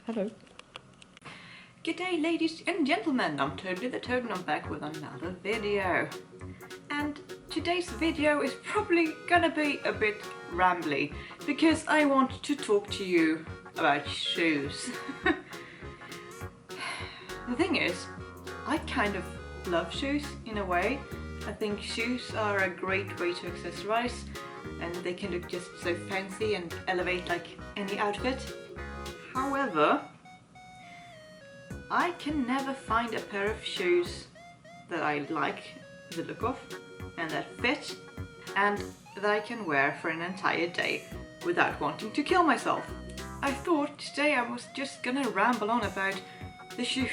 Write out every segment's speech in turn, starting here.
Hello. Good day, ladies and gentlemen, I'm Totally the Toad and I'm back with another video. And today's video is probably gonna be a bit rambly because I want to talk to you about shoes. The thing is, I kind of love shoes in a way. I think shoes are a great way to accessorize and they can look just so fancy and elevate like any outfit. However, I can never find a pair of shoes that I like the look of and that fit and that I can wear for an entire day without wanting to kill myself. I thought today I was just gonna ramble on about the shoe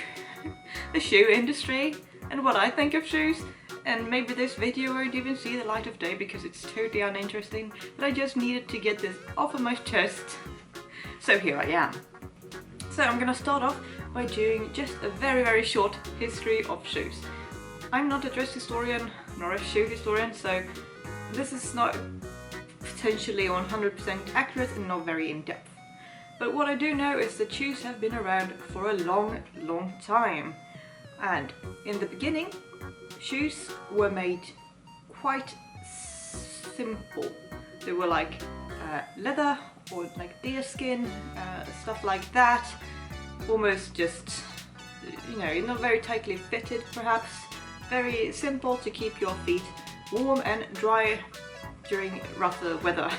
industry and what I think of shoes, and maybe this video won't even see the light of day because it's totally uninteresting, but I just needed to get this off of my chest. So here I am. So I'm gonna start off by doing just a very short history of shoes. I'm not a dress historian nor a shoe historian, so this is not potentially 100% accurate and not very in-depth. But what I do know is that shoes have been around for a long time. And in the beginning, shoes were made quite simple. They were like leather or like deer skin, stuff like that. Almost just, you know, not very tightly fitted perhaps. Very simple to keep your feet warm and dry during rougher weather.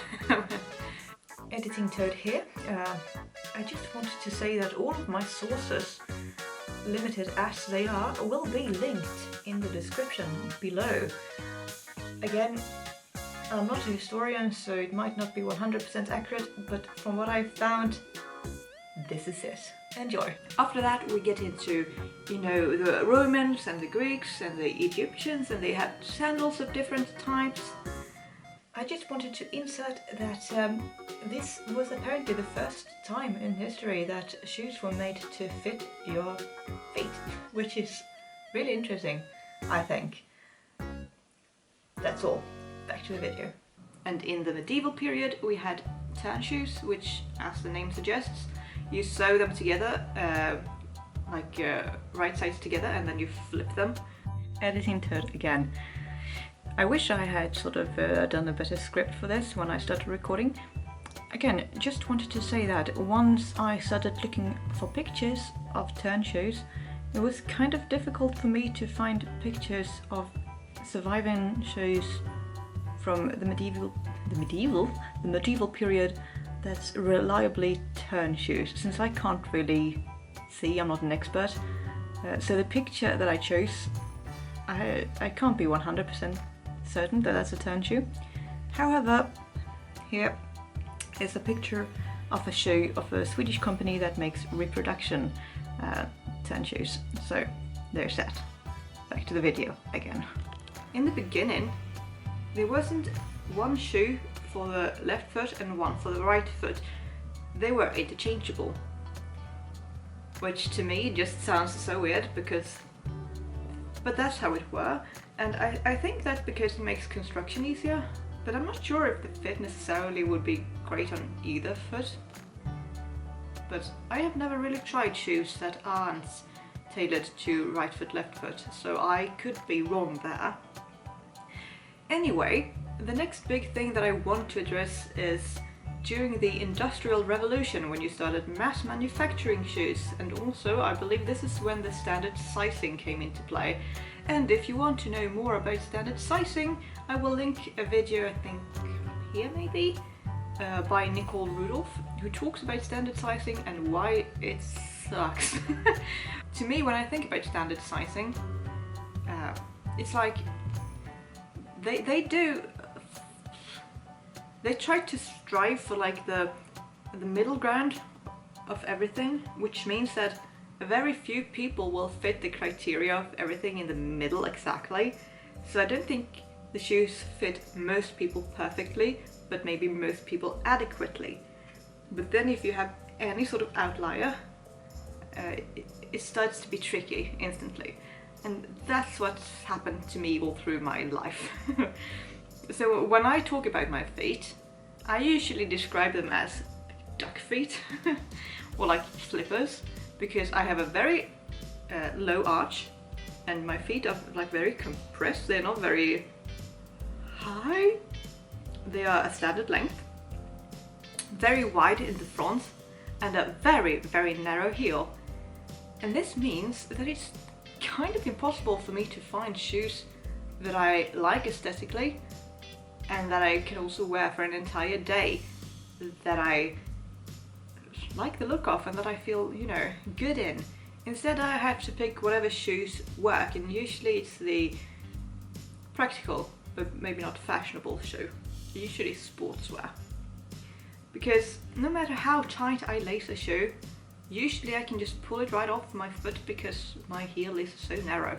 Editing Toad here. I just wanted to say that all of my sources, limited as they are, will be linked in the description below. Again, I'm not a historian, so it might not be 100% accurate, but from what I've found, this is it. Enjoy! After that we get into, you know, the Romans and the Greeks and the Egyptians, and they had sandals of different types. I just wanted to insert that this was apparently the first time in history that shoes were made to fit your feet, which is really interesting, I think. That's all. Back to the video. And in the medieval period we had turn shoes, which, as the name suggests, you sew them together, right sides together, and then you flip them. Editing Toad again. I wish I had sort of done a better script for this when I started recording. Again, just wanted to say that once I started looking for pictures of turn shoes, it was kind of difficult for me to find pictures of surviving shoes from the medieval period that's reliably turn shoes, since I can't really see, I'm not an expert. So the picture that I chose, I can't be 100% certain that that's a turn shoe. However, here is a picture of a shoe of a Swedish company that makes reproduction turn shoes. So there's that. Back to the video again. In the beginning, there wasn't one shoe for the left foot and one for the right foot. They were interchangeable, which to me just sounds so weird but that's how it were, and I think that's because it makes construction easier, but I'm not sure if the fit necessarily would be great on either foot. But I have never really tried shoes that aren't tailored to right foot, left foot, so I could be wrong there. Anyway, the next big thing that I want to address is during the Industrial Revolution, when you started mass manufacturing shoes, and also I believe this is when the standard sizing came into play. And if you want to know more about standard sizing, I will link a video, I think here maybe, by Nicole Rudolph, who talks about standard sizing and why it sucks. To me, when I think about standard sizing, it's like they try to strive for like the middle ground of everything, which means that very few people will fit the criteria of everything in the middle exactly. So I don't think the shoes fit most people perfectly, but maybe most people adequately. But then if you have any sort of outlier, it starts to be tricky instantly. And that's what's happened to me all through my life. So when I talk about my feet, I usually describe them as duck feet or like slippers, because I have a very low arch and my feet are like very compressed. They're not very high. They are a standard length, very wide in the front and a very, very narrow heel. And this means that it's kind of impossible for me to find shoes that I like aesthetically and that I can also wear for an entire day, that I like the look of and that I feel, you know, good in. Instead I have to pick whatever shoes work, and usually it's the practical but maybe not fashionable shoe, usually sportswear. Because no matter how tight I lace a shoe, usually I can just pull it right off my foot because my heel is so narrow.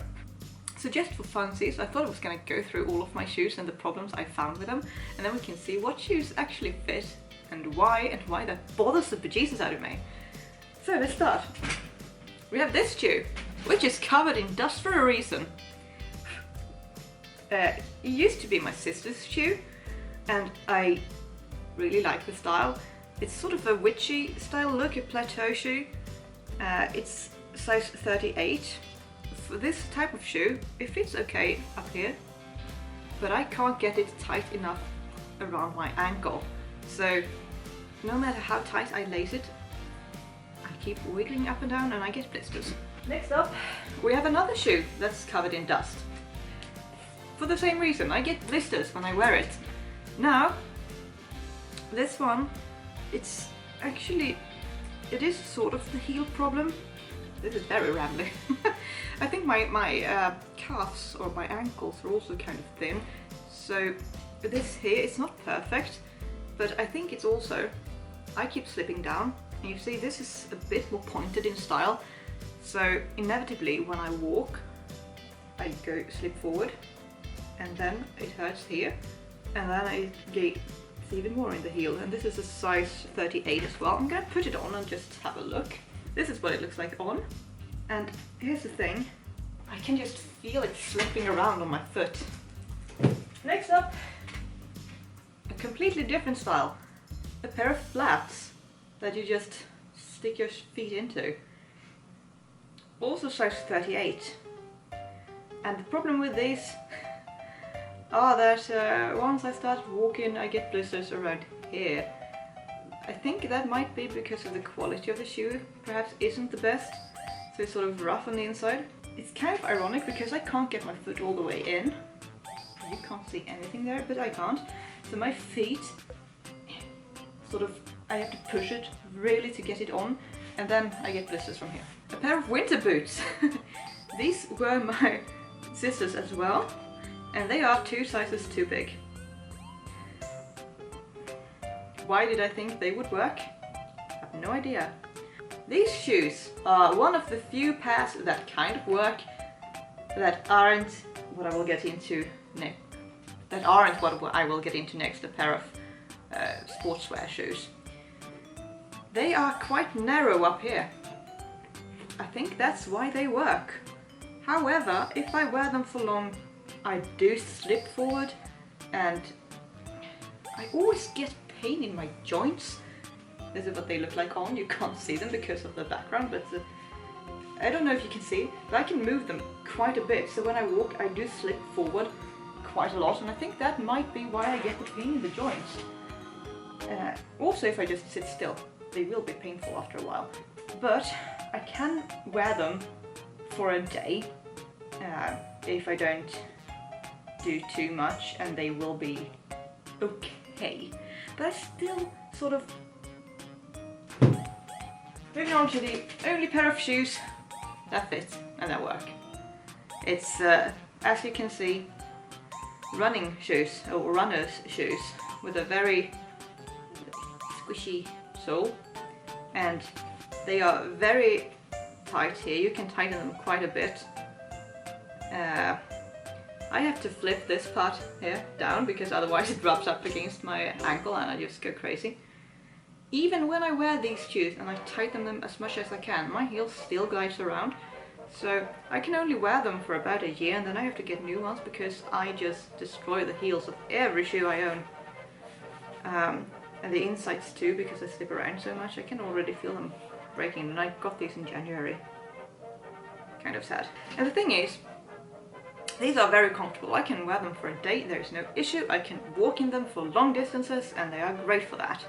So just for funsies, I thought I was going to go through all of my shoes and the problems I found with them, and then we can see what shoes actually fit and why that bothers the bejesus out of me. So let's start. We have this shoe, which is covered in dust for a reason. It used to be my sister's shoe, and I really like the style. It's sort of a witchy style look, a plateau shoe. It's size 38. For this type of shoe, it fits okay up here, but I can't get it tight enough around my ankle. So no matter how tight I lace it, I keep wiggling up and down and I get blisters. Next up, we have another shoe that's covered in dust. For the same reason, I get blisters when I wear it. Now, this one, it is sort of the heel problem. This is very rambly. I think my calves or my ankles are also kind of thin. So this here, it's not perfect, but I think it's also, I keep slipping down. And you see this is a bit more pointed in style. So inevitably when I walk, I go slip forward and then it hurts here. And then I get even more in the heel. And this is a size 38 as well. I'm gonna put it on and just have a look. This is what it looks like on. And here's the thing, I can just feel it slipping around on my foot. Next up, a completely different style. A pair of flats that you just stick your feet into. Also size 38. And the problem with these are that once I start walking, I get blisters around here. I think that might be because of the quality of the shoe, perhaps isn't the best. So it's sort of rough on the inside. It's kind of ironic because I can't get my foot all the way in. You can't see anything there, but I can't. So my feet, sort of, I have to push it really to get it on, and then I get blisters from here. A pair of winter boots. These were my sister's as well, and they are 2 sizes too big. Why did I think they would work? I have no idea. These shoes are one of the few pairs that kind of work, that aren't what I will get into next. That aren't what I will get into next, a pair of sportswear shoes. They are quite narrow up here. I think that's why they work. However, if I wear them for long, I do slip forward and I always get pain in my joints. This is what they look like on. You can't see them because of the background, but I don't know if you can see, but I can move them quite a bit. So when I walk, I do slip forward quite a lot, and I think that might be why I get the pain in the joints. Also, if I just sit still, they will be painful after a while. But I can wear them for a day if I don't do too much, and they will be okay. But I still sort of... Moving on to the only pair of shoes that fit and that work. It's, as you can see, running shoes, or runner's shoes, with a very squishy sole, and they are very tight here. You can tighten them quite a bit. I have to flip this part here down because otherwise it rubs up against my ankle and I just go crazy. Even when I wear these shoes and I tighten them as much as I can, my heel still glides around. So I can only wear them for about a year, and then I have to get new ones because I just destroy the heels of every shoe I own. And the insides too, because I slip around so much, I can already feel them breaking, and I got these in January. Kind of sad. And the thing is, these are very comfortable. I can wear them for a day, there's no issue. I can walk in them for long distances, and they are great for that.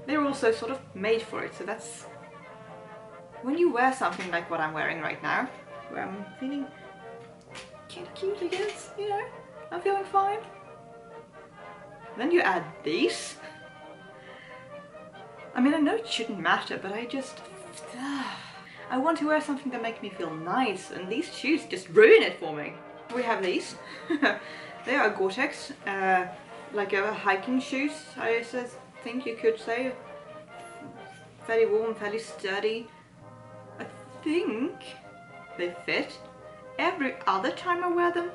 They're also sort of made for it, so that's... When you wear something like what I'm wearing right now, where I'm feeling kind of cute, I guess, you know, I'm feeling fine. Then you add these. I mean, I know it shouldn't matter, but I just... I want to wear something that makes me feel nice, and these shoes just ruin it for me. We have these. They are Gore-Tex, like a hiking shoes, I think you could say. Very warm, fairly sturdy. I think they fit. Every other time I wear them,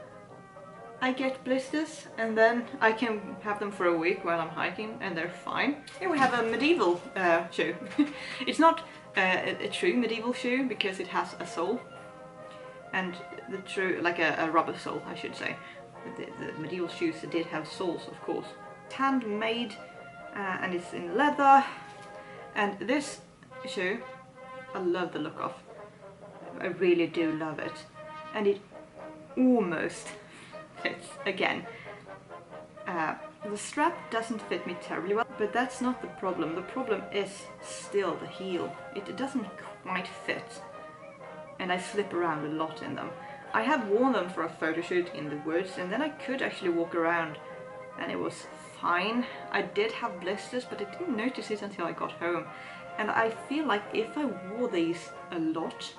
I get blisters, and then I can have them for a week while I'm hiking and they're fine. Here we have a medieval shoe. It's not a true medieval shoe because it has a sole, and the true, like a rubber sole I should say. The medieval shoes did have soles, of course. It's handmade and it's in leather, and this shoe I love the look of. I really do love it, and it almost fits again. The strap doesn't fit me terribly well, but that's not the problem. The problem is still the heel. It doesn't quite fit, and I slip around a lot in them. I have worn them for a photo shoot in the woods, and then I could actually walk around and it was fine. I did have blisters, but I didn't notice it until I got home. And I feel like if I wore these a lot,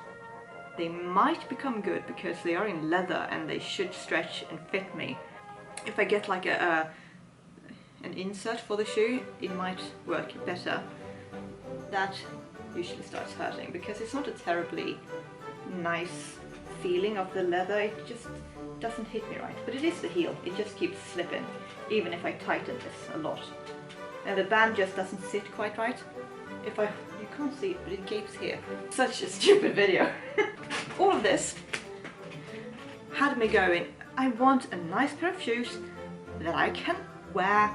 they might become good because they are in leather and they should stretch and fit me. If I get like an insert for the shoe, it might work better. That usually starts hurting because it's not a terribly nice feeling of the leather. It just doesn't hit me right. But it is the heel. It just keeps slipping, even if I tighten this a lot. And the band just doesn't sit quite right. You can't see it, but it gapes here. Such a stupid video. All of this had me going, I want a nice pair of shoes that I can wear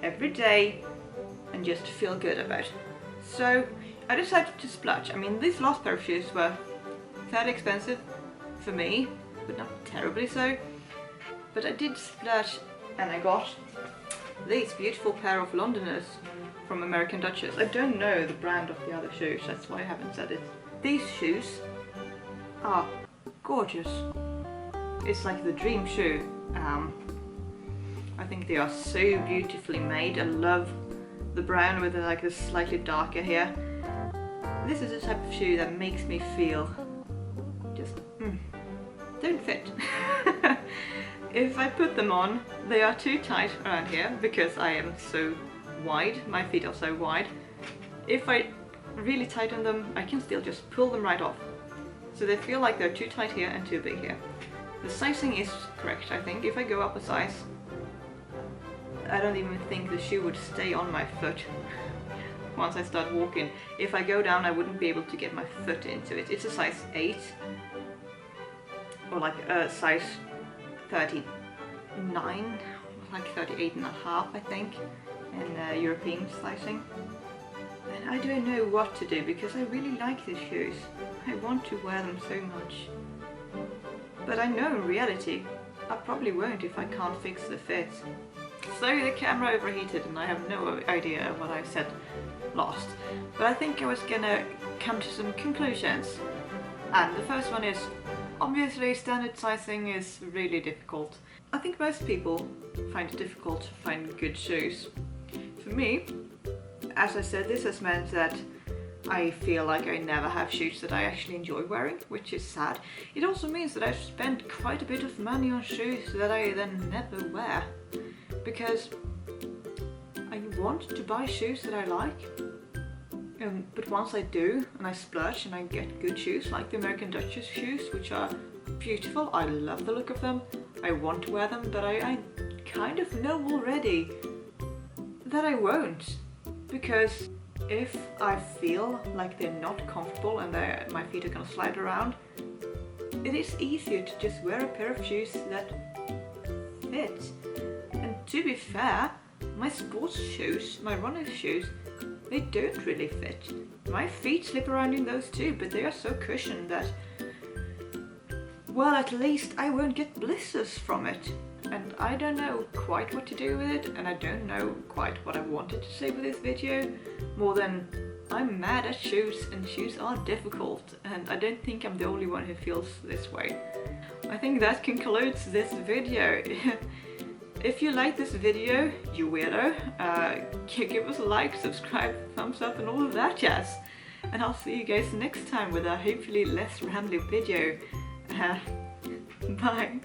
every day and just feel good about. So I decided to splurge. I mean, these last pair of shoes were fairly expensive for me, but not terribly so. But I did splurge, and I got these beautiful pair of Londoners from American Duchess. I don't know the brand of the other shoes, that's why I haven't said it. These shoes are gorgeous. It's like the dream shoe. I think they are so beautifully made. I love the brown with like a slightly darker hair. This is the type of shoe that makes me feel just don't fit. If I put them on, they are too tight around here because I am so wide, my feet are so wide. If I really tighten them, I can still just pull them right off. So they feel like they're too tight here and too big here. The sizing is correct, I think. If I go up a size, I don't even think the shoe would stay on my foot once I start walking. If I go down, I wouldn't be able to get my foot into it. It's a size 8, or like a size 39, like 38 and a half, I think, in European sizing. And I don't know what to do because I really like these shoes. I want to wear them so much. But I know in reality, I probably won't if I can't fix the fit. So the camera overheated and I have no idea what I said last. But I think I was gonna come to some conclusions. And the first one is, obviously standard sizing is really difficult. I think most people find it difficult to find good shoes. For me, as I said, this has meant that I feel like I never have shoes that I actually enjoy wearing, which is sad. It also means that I've spent quite a bit of money on shoes that I then never wear. Because I want to buy shoes that I like, but once I do, and I splurge and I get good shoes, like the American Duchess shoes, which are beautiful, I love the look of them, I want to wear them, but I kind of know already that I won't. Because if I feel like they're not comfortable and my feet are gonna slide around, it is easier to just wear a pair of shoes that fit. And to be fair, my sports shoes, my running shoes, they don't really fit. My feet slip around in those too, but they are so cushioned that, well, at least I won't get blisters from it. And I don't know quite what to do with it, and I don't know quite what I wanted to say with this video, more than I'm mad at shoes, and shoes are difficult, and I don't think I'm the only one who feels this way. I think that concludes this video. If you like this video, you weirdo, give us a like, subscribe, thumbs up and all of that jazz. And I'll see you guys next time with a hopefully less rambling video. Bye.